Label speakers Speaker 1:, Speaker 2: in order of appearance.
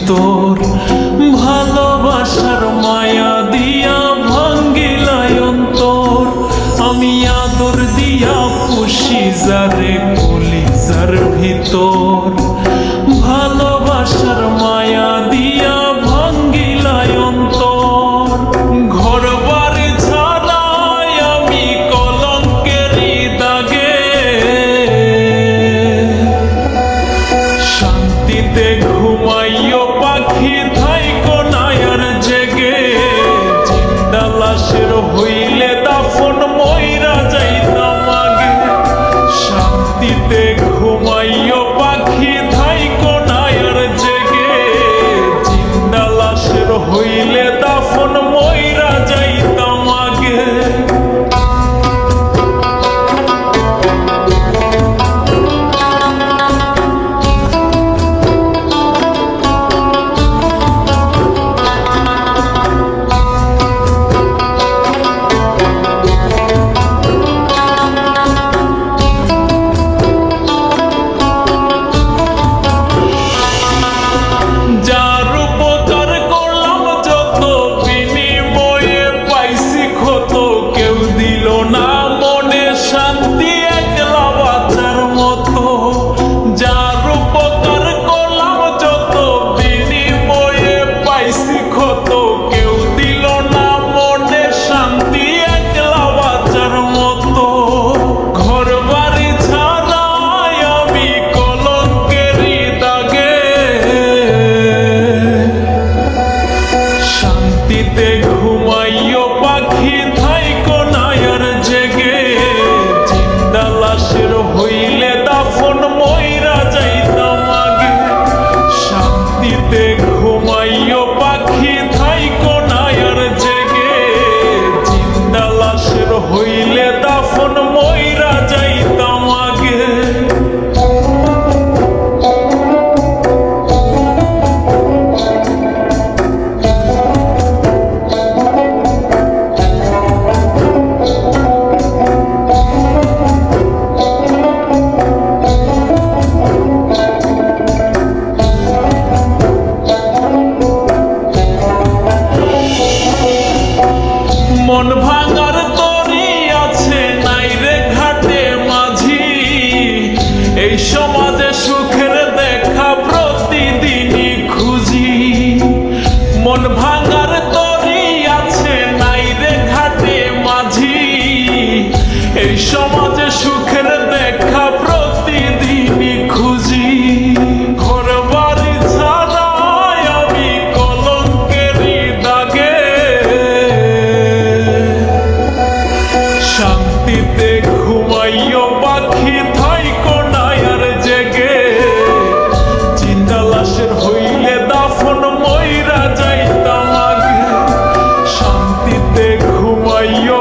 Speaker 1: তোর ভালোবাসার মায়া দিয়া ভাঙ্গিলাই অন্তর। আমি আদর দিয়া পুষি যারে কলিজার ভিতর, ভালোবাসার মায়া দিয়া ভাঙ্গিলাই অন্তর। ঘর বাড়ি ছাড়াই আমি কলঙ্কেরই দাগে, শান্তিতে ঘুমাইও পাখি থাইকো না আর জেগে। জিন্দা লাশের হইলে দাফন মইরা যাইতাম আগে, শান্তিতে ঘুমাইও পাখি থাইকো না আর জেগে। জিন্দা লাশের হইলে দাফন মইরা যাইতাম আগে। ঘুমাইও পাখি থাইকো না আর জেগে। জিন্দা লাশের হইলে দাফন মইরা যাইতাম আগে, শান্তিতে ঘুমাইও পাখি থাইকো না আর জেগে। জিন্দা লাশের হইলে দাফন মইরা যাইতাম আগে। মন ভাঙার তরি আছে নাই রে ঘাটে মাঝি, এই সমাজে সুখের দেখা প্রতিদিনই খুঁজি। মন ভাঙার তরি আছে নাই রে ঘাটে মাঝি, এই সমাজে সুখের দেখা প্রতিদিনই খুঁজি। ঘর বাড়ি ছাড়াই আমি কলঙ্কেরই দাগে, শান্তিতে ঘুমাইও পাখি থাইকো না আর জেগে। জিন্দা লাশের হইলে দাফন মইরা যাইতাম আগে, শান্তিতে ঘুমাইও